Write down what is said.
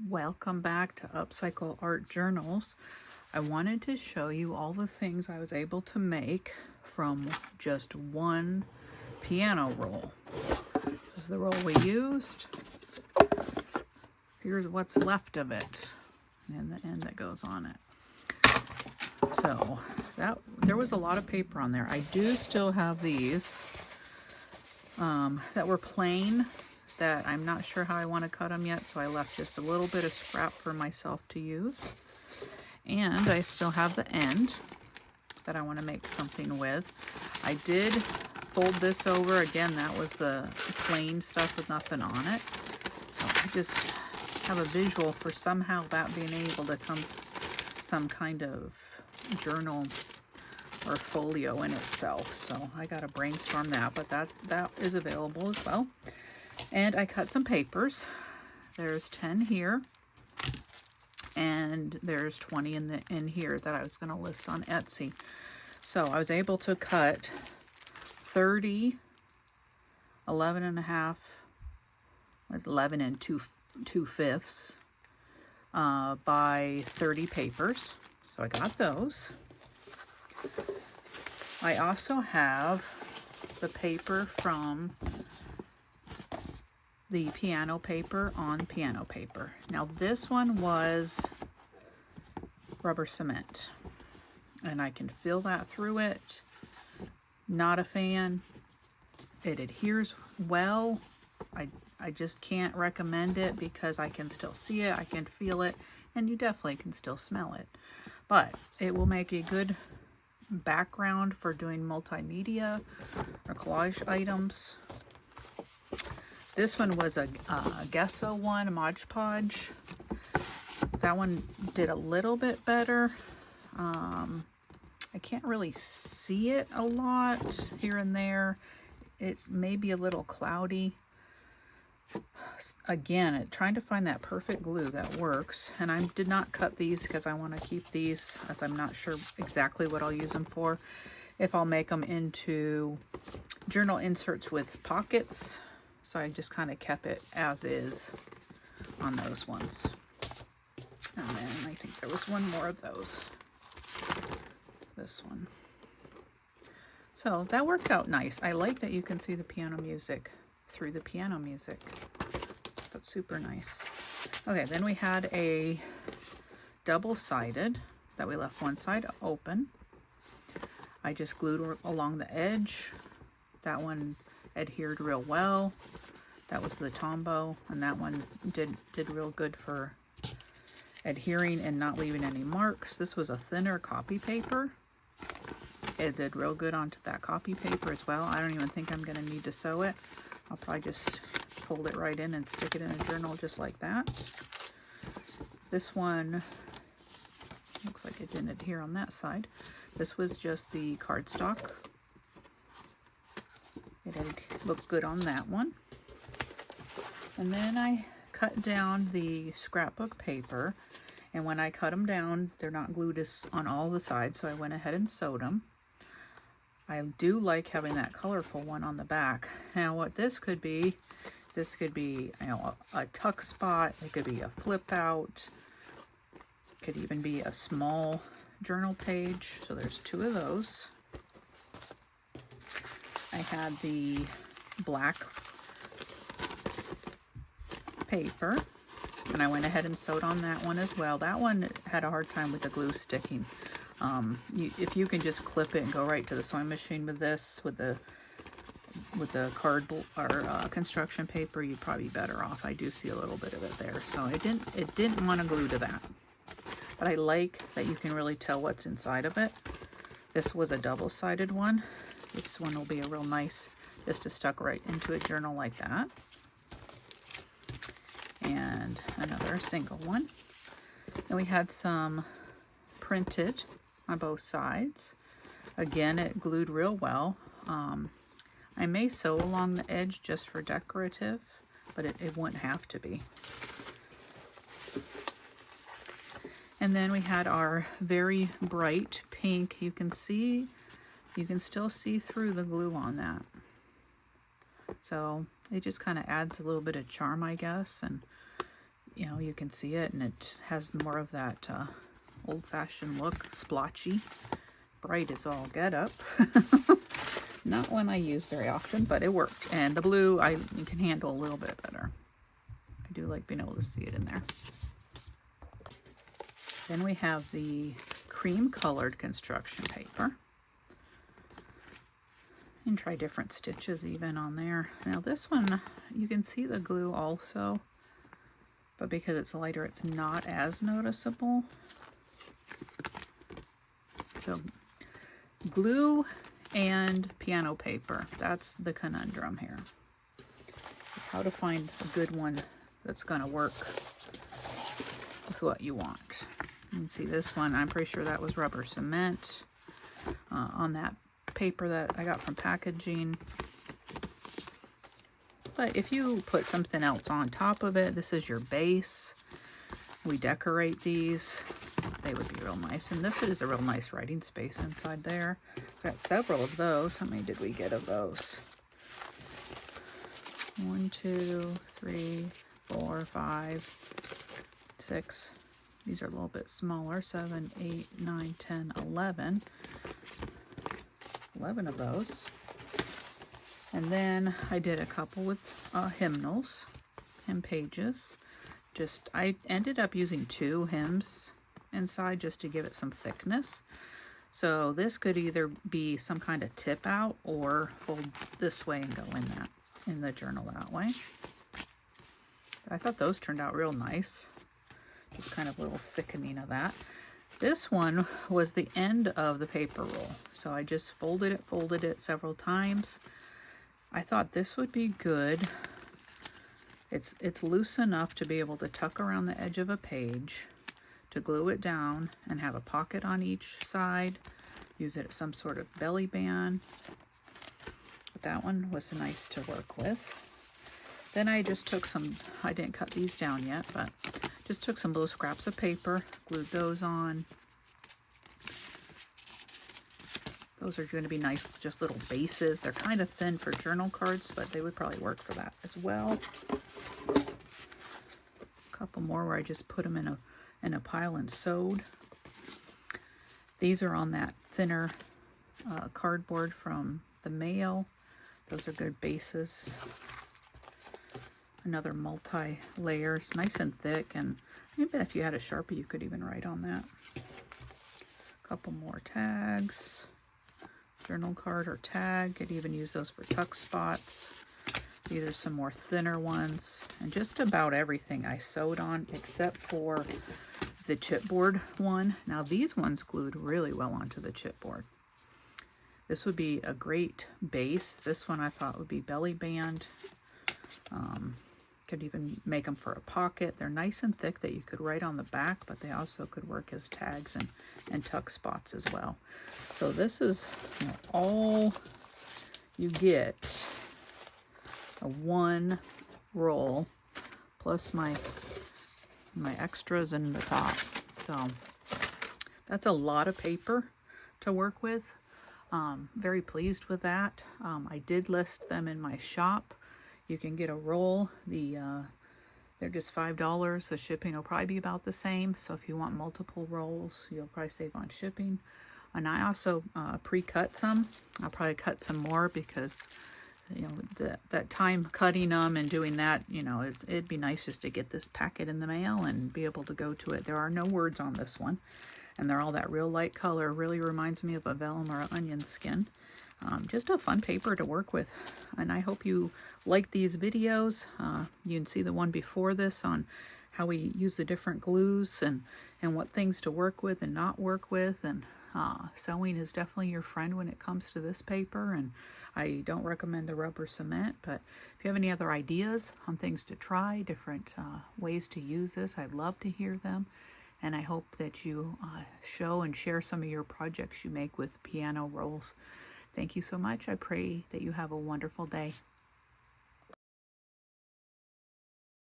Welcome back to Upcycle Art Journals. I wanted to show you all the things I was able to make from just one piano roll. This is the roll we used. Here's what's left of it and the end that goes on it. So there was a lot of paper on there. I do still have these that were plain that I'm not sure how I want to cut them yet, so I left just a little bit of scrap for myself to use. And I still have the end that I want to make something with. I did fold this over. Again, that was the plain stuff with nothing on it. So I just have a visual for somehow that being able to come some kind of journal or folio in itself. So I got to brainstorm that, but that is available as well. And I cut some papers. There's 10 here, and there's 20 in here that I was going to list on Etsy. So I was able to cut 30, 11 and a half, 11 and 2/5 by 30 papers. So I got those. I also have the paper from the piano paper on piano paper. Now this one was rubber cement, and I can feel that through it. Not a fan. It adheres well. I just can't recommend it because I can still see it, I can feel it, and you definitely can still smell it. But it will make a good background for doing multimedia or collage items. This one was a gesso one, a Mod Podge. That one did a little bit better. I can't really see it a lot here and there. It's maybe a little cloudy. Again, trying to find that perfect glue that works. And I did not cut these because I want to keep these, as I'm not sure exactly what I'll use them for. If I'll make them into journal inserts with pockets. So I just kind of kept it as is on those ones. And then I think there was one more of those. This one. So that worked out nice. I like that you can see the piano music through the piano music. That's super nice. Okay, then we had a double-sided that we left one side open. I just glued along the edge. That one adhered real well. That was the Tombow, and that one did real good for adhering and not leaving any marks. This was a thinner copy paper. It did real good onto that copy paper as well. I don't even think I'm going to need to sew it. I'll probably just fold it right in and stick it in a journal just like that. This one looks like it didn't adhere on that side. This was just the cardstock. It looked good on that one. And then I cut down the scrapbook paper, and when I cut them down, they're not glued on all the sides, so I went ahead and sewed them. I do like having that colorful one on the back. Now what this could be you know, a tuck spot, it could be a flip out, it could even be a small journal page. So there's 2 of those. I had the black paper, and I went ahead and sewed on that one as well. That one had a hard time with the glue sticking. If you can just clip it and go right to the sewing machine with this, with the cardboard or construction paper, you'd probably be better off. I do see a little bit of it there, so it didn't want to glue to that. But I like that you can really tell what's inside of it. This was a double-sided one. This one will be a real nice, just to stuck right into a journal like that. And another single one. And we had some printed on both sides. Again, it glued real well. I may sew along the edge just for decorative, but it wouldn't have to be. And then we had our very bright pink. You can still see through the glue on that. So it just kind of adds a little bit of charm, I guess, and you know, you can see it, and it has more of that old-fashioned look, splotchy, bright as all get up. Not one I use very often, but it worked. And the blue I can handle a little bit better. I do like being able to see it in there. Then we have the cream colored construction paper. And try different stitches even on there. Now this one, you can see the glue also, but because it's lighter, it's not as noticeable. So glue and piano paper, that's the conundrum here. How to find a good one that's gonna work with what you want. You can see this one, I'm pretty sure that was rubber cement on that paper that I got from packaging. But if you put something else on top of it, this is your base. We decorate these. They would be real nice. And this is a real nice writing space inside there. Got several of those. How many did we get of those? 1, 2, 3, 4, 5, 6. These are a little bit smaller. 7, 8, 9, 10, 11. 11 of those. And then I did a couple with hymnals, hymn pages. I ended up using 2 hymns inside just to give it some thickness. So this could either be some kind of tip out or fold this way and go in the journal that way. But I thought those turned out real nice. Just kind of a little thickening of that. This one was the end of the paper roll. So I just folded it several times. I thought this would be good. It's loose enough to be able to tuck around the edge of a page, to glue it down and have a pocket on each side. Use it as some sort of belly band. But that one was nice to work with. Then I just took some, I didn't cut these down yet, but just took some little scraps of paper, glued those on. Those are going to be nice, just little bases. They're kind of thin for journal cards, but they would probably work for that as well. A couple more where I just put them in a pile and sewed. These are on that thinner cardboard from the mail. Those are good bases. Another multi-layer. It's nice and thick, and maybe if you had a Sharpie, you could even write on that. A couple more tags. Journal card or tag. Could even use those for tuck spots. These are some more thinner ones. And just about everything I sewed on except for the chipboard one. Now these ones glued really well onto the chipboard. This would be a great base. This one I thought would be belly band. Could even make them for a pocket. They're nice and thick that you could write on the back, but they also could work as tags and tuck spots as well. So this is, you know, all you get, a 1 roll plus my extras in the top. So that's a lot of paper to work with. Very pleased with that. I did list them in my shop. You can get a roll. They're just $5. The shipping will probably be about the same. So if you want multiple rolls, you'll probably save on shipping. And I also pre-cut some. I'll probably cut some more because, you know, that time cutting them and doing that, you know, it'd be nice just to get this packet in the mail and be able to go to it. There are no words on this one, and they're all that real light color. Really reminds me of a vellum or an onion skin. Just a fun paper to work with, and I hope you like these videos. You can see the one before this on how we use the different glues and what things to work with and not work with, and sewing is definitely your friend when it comes to this paper. And I don't recommend the rubber cement, but if you have any other ideas on things to try, different ways to use this, I'd love to hear them. And I hope that you show and share some of your projects you make with piano rolls. Thank you so much. I pray that you have a wonderful day.